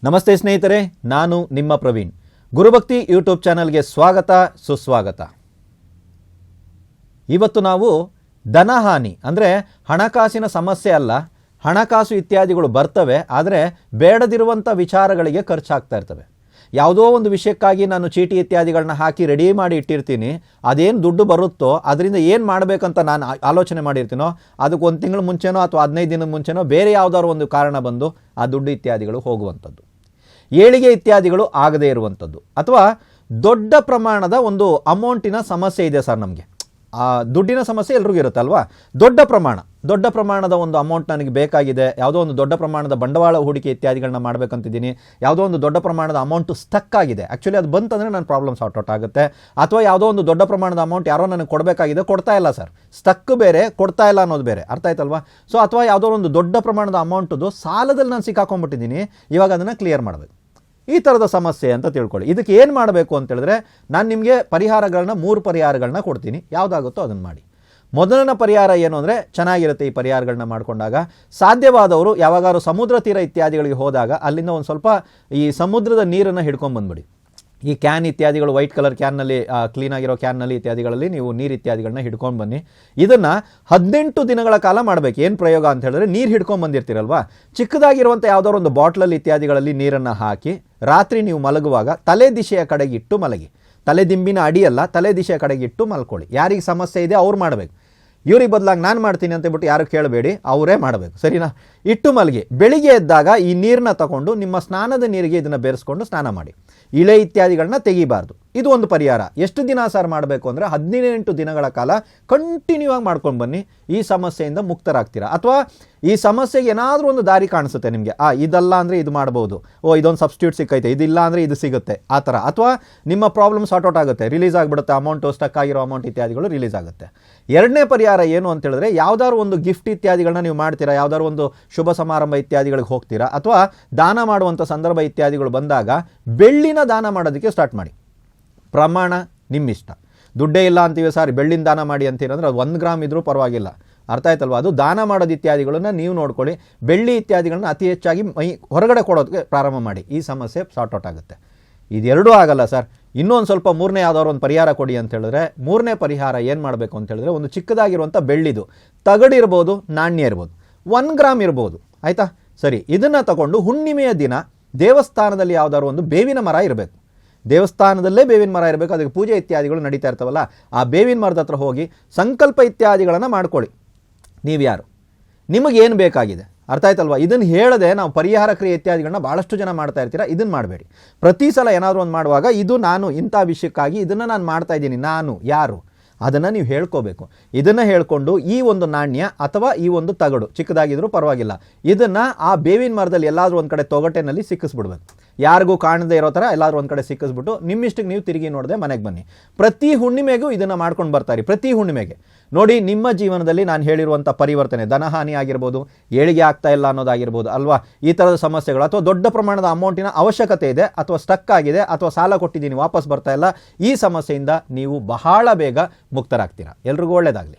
ನಮಸ್ತೆ ಸ್ನೇಹಿತರೆ, ನಾನು ನಿಮ್ಮ ಪ್ರವೀಣ್. ಗುರುಭಕ್ತಿ ಯೂಟ್ಯೂಬ್ ಚಾನಲ್ಗೆ ಸ್ವಾಗತ, ಸುಸ್ವಾಗತ. ಇವತ್ತು ನಾವು ಧನಹಾನಿ ಅಂದರೆ ಹಣಕಾಸಿನ ಸಮಸ್ಯೆ ಅಲ್ಲ, ಹಣಕಾಸು ಇತ್ಯಾದಿಗಳು ಬರ್ತವೆ, ಆದರೆ ಬೇಡದಿರುವಂಥ ವಿಚಾರಗಳಿಗೆ ಖರ್ಚಾಗ್ತಾ ಇರ್ತವೆ. ಯಾವುದೋ ಒಂದು ವಿಷಯಕ್ಕಾಗಿ ನಾನು ಚೀಟಿ ಇತ್ಯಾದಿಗಳನ್ನ ಹಾಕಿ ರೆಡಿ ಮಾಡಿ ಇಟ್ಟಿರ್ತೀನಿ. ಅದೇನು ದುಡ್ಡು ಬರುತ್ತೋ ಅದರಿಂದ ಏನು ಮಾಡಬೇಕಂತ ನಾನು ಆಲೋಚನೆ ಮಾಡಿರ್ತೀನೋ ಅದಕ್ಕೆ 1 ತಿಂಗಳು ಮುಂಚೆನೋ ಅಥವಾ 15 ದಿನದ ಮುಂಚೆನೋ ಬೇರೆ ಯಾವುದಾದ್ರು ಒಂದು ಕಾರಣ ಬಂದು ಆ ದುಡ್ಡು ಇತ್ಯಾದಿಗಳು ಹೋಗುವಂಥದ್ದು, ಏಳಿಗೆ ಇತ್ಯಾದಿಗಳು ಆಗದೇ ಇರುವಂಥದ್ದು, ಅಥವಾ ದೊಡ್ಡ ಪ್ರಮಾಣದ ಒಂದು ಅಮೌಂಟಿನ ಸಮಸ್ಯೆ ಇದೆ ಸರ್. ನಮಗೆ ಆ ದುಡ್ಡಿನ ಸಮಸ್ಯೆ ಎಲ್ರಿಗೂ ಇರುತ್ತಲ್ವಾ. ದೊಡ್ಡ ಪ್ರಮಾಣದ ಒಂದು ಅಮೌಂಟ್ ನನಗೆ ಬೇಕಾಗಿದೆ, ಯಾವುದೋ ಒಂದು ದೊಡ್ಡ ಪ್ರಮಾಣದ ಬಂಡವಾಳ ಹೂಡಿಕೆ ಇತ್ಯಾದಿಗಳನ್ನ ಮಾಡಬೇಕಂತಿದ್ದೀನಿ, ಯಾವುದೋ ಒಂದು ದೊಡ್ಡ ಪ್ರಮಾಣದ ಅಮೌಂಟು ಸ್ಟಕ್ ಆಗಿದೆ, ಆ್ಯಕ್ಚುಲಿ ಅದು ಬಂತಂದರೆ ನನ್ನ ಪ್ರಾಬ್ಲಮ್ ಸಾರ್ಟ್ ಔಟ್ ಆಗುತ್ತೆ. ಅಥವಾ ಯಾವುದೋ ಒಂದು ದೊಡ್ಡ ಪ್ರಮಾಣದ ಅಮೌಂಟ್ ಯಾರೋ ನನಗೆ ಕೊಡಬೇಕಾಗಿದೆ, ಕೊಡ್ತಾ ಇಲ್ಲ ಸರ್. ಸ್ಟಕ್ ಬೇರೆ, ಕೊಡ್ತಾ ಇಲ್ಲ ಅನ್ನೋದು ಬೇರೆ, ಅರ್ಥ ಆಯ್ತಲ್ವಾ. ಸೊ ಅಥವಾ ಯಾವುದೋ ಒಂದು ದೊಡ್ಡ ಪ್ರಮಾಣದ ಅಮೌಂಟದು ಸಾಲದಲ್ಲಿ ನಾನು ಸಿಕ್ಕಾಕೊಂಡ್ಬಿಟ್ಟಿದ್ದೀನಿ, ಇವಾಗ ಅದನ್ನು ಕ್ಲಿಯರ್ ಮಾಡಬೇಕು. ಈ ಥರದ ಸಮಸ್ಯೆ ಅಂತ ತಿಳ್ಕೊಳ್ಳಿ. ಇದಕ್ಕೆ ಏನು ಮಾಡಬೇಕು ಅಂತ ಹೇಳಿದ್ರೆ, ನಾನು ನಿಮಗೆ ಪರಿಹಾರಗಳನ್ನ 3 ಪರಿಹಾರಗಳನ್ನ ಕೊಡ್ತೀನಿ. ಯಾವುದಾಗುತ್ತೋ ಅದನ್ನು ಮಾಡಿ. ಮೊದಲನೇ ಪರಿಹಾರ ಏನು ಅಂದರೆ, ಚೆನ್ನಾಗಿರುತ್ತೆ ಈ ಪರಿಹಾರಗಳನ್ನ ಮಾಡಿಕೊಂಡಾಗ. ಸಾಧ್ಯವಾದವರು ಯಾವಾಗಾದ್ರು ಸಮುದ್ರ ತೀರ ಇತ್ಯಾದಿಗಳಿಗೆ ಹೋದಾಗ ಅಲ್ಲಿಂದ ಒಂದು ಸ್ವಲ್ಪ ಈ ಸಮುದ್ರದ ನೀರನ್ನು ಹಿಡ್ಕೊಂಡ್ಬಂದ್ಬಿಡಿ. ಈ ಕ್ಯಾನ್ ಇತ್ಯಾದಿಗಳು, ವೈಟ್ ಕಲರ್ ಕ್ಯಾನ್ನಲ್ಲಿ, ಕ್ಲೀನಾಗಿರೋ ಕ್ಯಾನ್ನಲ್ಲಿ ಇತ್ಯಾದಿಗಳಲ್ಲಿ ನೀವು ನೀರು ಇತ್ಯಾದಿಗಳನ್ನ ಹಿಡ್ಕೊಂಡು ಬನ್ನಿ. ಇದನ್ನು 18 ದಿನಗಳ ಕಾಲ ಮಾಡಬೇಕು. ಏನು ಪ್ರಯೋಗ ಅಂತ ಹೇಳಿದ್ರೆ, ನೀರು ಹಿಡ್ಕೊಂಡು ಬಂದಿರ್ತೀರಲ್ವಾ, ಚಿಕ್ಕದಾಗಿರುವಂಥ ಯಾವುದಾದ್ರು ಒಂದು ಬಾಟ್ಲಲ್ಲಿ ಇತ್ಯಾದಿಗಳಲ್ಲಿ ನೀರನ್ನು ಹಾಕಿ ರಾತ್ರಿ ನೀವು ಮಲಗುವಾಗ ತಲೆ ದಿಶೆಯ ಕಡೆಗೆ ಇಟ್ಟು ಮಲಗಿ. ತಲೆ ದಿಂಬಿನ ಅಡಿಯಲ್ಲ, ತಲೆ ದಿಶೆಯ ಕಡೆಗೆ ಇಟ್ಟು ಮಲ್ಕೊಳ್ಳಿ. ಯಾರಿಗೆ ಸಮಸ್ಯೆ ಇದೆ ಅವ್ರು ಮಾಡಬೇಕು. ಇವ್ರಿಗೆ ಬದಲಾಗಿ ನಾನು ಮಾಡ್ತೀನಿ ಅಂತೇಳ್ಬಿಟ್ಟು ಯಾರು ಕೇಳಬೇಡಿ, ಅವರೇ ಮಾಡಬೇಕು, ಸರಿನಾ? ಇಟ್ಟು ಮಲಗಿ. ಬೆಳಿಗ್ಗೆ ಎದ್ದಾಗ ಈ ನೀರನ್ನ ತಗೊಂಡು ನಿಮ್ಮ ಸ್ನಾನದ ನೀರಿಗೆ ಇದನ್ನು ಬೆರೆಸ್ಕೊಂಡು ಸ್ನಾನ ಮಾಡಿ. ಇಳೆ ಇತ್ಯಾದಿಗಳನ್ನ ತೆಗಿಬಾರ್ದು. ಇದು ಒಂದು ಪರಿಹಾರ. ಎಷ್ಟು ದಿನ ಸರ್ ಮಾಡಬೇಕು ಅಂದರೆ 18 ದಿನಗಳ ಕಾಲ ಕಂಟಿನ್ಯೂ ಆಗಿ ಮಾಡ್ಕೊಂಡು ಬನ್ನಿ. ಈ ಸಮಸ್ಯೆಯಿಂದ ಮುಕ್ತರಾಗ್ತೀರಾ. ಅಥವಾ ಈ ಸಮಸ್ಯೆಗೆ ಏನಾದರೂ ಒಂದು ದಾರಿ ಕಾಣಿಸುತ್ತೆ ನಿಮಗೆ, ಇದಲ್ಲ ಅಂದರೆ ಇದು ಮಾಡ್ಬೋದು, ಇದೊಂದು ಸಬ್ಸ್ಟಿಟ್ಯೂಟ್ ಸಿಕ್ಕೈತೆ, ಇದಿಲ್ಲ ಅಂದರೆ ಇದು ಸಿಗುತ್ತೆ, ಆ ಥರ. ಅಥವಾ ನಿಮ್ಮ ಪ್ರಾಬ್ಲಮ್ ಸಾರ್ಟ್ ಔಟ್ ಆಗುತ್ತೆ, ರಿಲೀಸ್ ಆಗಿಬಿಡುತ್ತೆ ಅಮೌಂಟು, ಸ್ಟಕ್ ಆಗಿರೋ ಅಮೌಂಟ್ ಇತ್ಯಾದಿಗಳು ರಿಲೀಸ್ ಆಗುತ್ತೆ. ಎರಡನೇ ಪರಿಹಾರ ಏನು ಅಂತ ಹೇಳಿದ್ರೆ, ಯಾವ್ದಾದ್ರು ಒಂದು ಗಿಫ್ಟ್ ಇತ್ಯಾದಿಗಳನ್ನ ನೀವು ಮಾಡ್ತೀರಾ, ಯಾವ್ದಾದ್ರು ಒಂದು ಶುಭ ಸಮಾರಂಭ ಇತ್ಯಾದಿಗಳಿಗೆ ಹೋಗ್ತೀರಾ, ಅಥವಾ ದಾನ ಮಾಡುವಂಥ ಸಂದರ್ಭ ಇತ್ಯಾದಿಗಳು ಬಂದಾಗ ಬೆಳ್ಳಿನ ದಾನ ಮಾಡೋದಕ್ಕೆ ಸ್ಟಾರ್ಟ್ ಮಾಡಿ. ಪ್ರಮಾಣ ನಿಮ್ಮಿಷ್ಟ. ದುಡ್ಡೇ ಇಲ್ಲ ಅಂತೀವಿ ಸರ್, ಬೆಳ್ಳಿನ ದಾನ ಮಾಡಿ ಅಂತೀರಂದ್ರೆ ಅದು 1 ಗ್ರಾಮ್ ಇದ್ರೂ ಪರವಾಗಿಲ್ಲ, ಅರ್ಥ ಆಯ್ತಲ್ವ. ಅದು ದಾನ ಮಾಡೋದು ಇತ್ಯಾದಿಗಳನ್ನ ನೀವು ನೋಡ್ಕೊಳ್ಳಿ. ಬೆಳ್ಳಿ ಇತ್ಯಾದಿಗಳನ್ನ ಅತಿ ಹೆಚ್ಚಾಗಿ ಹೊರಗಡೆ ಕೊಡೋದಕ್ಕೆ ಪ್ರಾರಂಭ ಮಾಡಿ. ಈ ಸಮಸ್ಯೆ ಸಾರ್ಟ್ ಔಟ್ ಆಗುತ್ತೆ. ಇದೆರಡೂ ಆಗಲ್ಲ ಸರ್, ಇನ್ನೊಂದು ಸ್ವಲ್ಪ 3ನೇ ಯಾವ್ದಾದ್ರು ಒಂದು ಪರಿಹಾರ ಕೊಡಿ ಅಂತ ಹೇಳಿದ್ರೆ, 3ನೇ ಪರಿಹಾರ ಏನು ಮಾಡಬೇಕು ಅಂತ ಹೇಳಿದ್ರೆ, ಒಂದು ಚಿಕ್ಕದಾಗಿರುವಂಥ ಬೆಳ್ಳಿದು ತಗಡಿರ್ಬೋದು, ನಾಣ್ಯ ಇರ್ಬೋದು, 1 ಗ್ರಾಮ್ ಇರ್ಬೋದು, ಆಯಿತಾ? ಸರಿ, ಇದನ್ನು ತಗೊಂಡು ಹುಣ್ಣಿಮೆಯ ದಿನ ದೇವಸ್ಥಾನದಲ್ಲಿ ಯಾವ್ದಾದ್ರು ಒಂದು ಬೇವಿನ ಮರ ಇರಬೇಕು. ದೇವಸ್ಥಾನದಲ್ಲೇ ಬೇವಿನ ಮರ ಇರಬೇಕು, ಅದಕ್ಕೆ ಪೂಜೆ ಇತ್ಯಾದಿಗಳು ನಡೀತಾ ಇರ್ತವಲ್ಲ, ಆ ಬೇವಿನ ಮರದ ಹತ್ರ ಹೋಗಿ ಸಂಕಲ್ಪ ಇತ್ಯಾದಿಗಳನ್ನು ಮಾಡ್ಕೊಳ್ಳಿ. ನೀವು ಯಾರು, ನಿಮಗೇನು ಬೇಕಾಗಿದೆ, ಅರ್ಥ ಆಯ್ತಲ್ವ. ಇದನ್ನು ಹೇಳದೆ ನಾವು ಪರಿಹಾರ ಕ್ರಿಯೆ ಇತ್ಯಾದಿಗಳನ್ನ ಭಾಳಷ್ಟು ಜನ ಮಾಡ್ತಾ ಇರ್ತೀರಾ. ಇದನ್ನು ಮಾಡಬೇಡಿ. ಪ್ರತಿ ಸಲ ಏನಾದರೂ ಒಂದು ಮಾಡುವಾಗ ಇದು ನಾನು ಇಂಥ ವಿಷಯಕ್ಕಾಗಿ ಇದನ್ನು ನಾನು ಮಾಡ್ತಾ ಇದ್ದೀನಿ, ನಾನು ಯಾರು ಅದನ್ನು ನೀವು ಹೇಳ್ಕೋಬೇಕು. ಇದನ್ನು ಹೇಳ್ಕೊಂಡು ಈ ಒಂದು ನಾಣ್ಯ ಅಥವಾ ಈ ಒಂದು ತಗಡು ಚಿಕ್ಕದಾಗಿದ್ರೂ ಪರವಾಗಿಲ್ಲ, ಇದನ್ನು ಆ ಬೇವಿನ ಮರದಲ್ಲಿ ಎಲ್ಲಾದರೂ ಒಂದು ಕಡೆ ತೊಗಟೆನಲ್ಲಿ ಸಿಕ್ಕಿಸ್ಬಿಡ್ಬೇಕು. ಯಾರಿಗೂ ಕಾಣದೇ ಇರೋ ಥರ ಎಲ್ಲಾದರೂ ಒಂದು ಕಡೆ ಸಿಕ್ಕಿಸ್ಬಿಟ್ಟು ನಿಮ್ಮಿಷ್ಟಕ್ಕೆ ನೀವು ತಿರುಗಿ ನೋಡದೆ ಮನೆಗೆ ಬನ್ನಿ. ಪ್ರತಿ ಹುಣ್ಣಿಮೆಗೂ ಇದನ್ನು ಮಾಡ್ಕೊಂಡು ಬರ್ತಾರೆ. ಪ್ರತಿ ಹುಣ್ಣಿಮೆಗೆ ನೋಡಿ, ನಿಮ್ಮ ಜೀವನದಲ್ಲಿ ನಾನು ಹೇಳಿರುವಂಥ ಪರಿವರ್ತನೆ, ಧನಹಾನಿ ಆಗಿರ್ಬೋದು, ಏಳಿಗೆ ಆಗ್ತಾ ಇಲ್ಲ ಅನ್ನೋದಾಗಿರ್ಬೋದು ಅಲ್ವಾ, ಈ ಥರದ ಸಮಸ್ಯೆಗಳು, ಅಥವಾ ದೊಡ್ಡ ಪ್ರಮಾಣದ ಅಮೌಂಟಿನ ಅವಶ್ಯಕತೆ ಇದೆ, ಅಥವಾ ಸ್ಟಕ್ ಆಗಿದೆ, ಅಥವಾ ಸಾಲ ಕೊಟ್ಟಿದ್ದೀನಿ ವಾಪಸ್ ಬರ್ತಾ ಇಲ್ಲ, ಈ ಸಮಸ್ಯೆಯಿಂದ ನೀವು ಬಹಳ ಬೇಗ ಮುಕ್ತರಾಗ್ತೀರಾ. ಎಲ್ರಿಗೂ ಒಳ್ಳೆಯದಾಗಲಿ.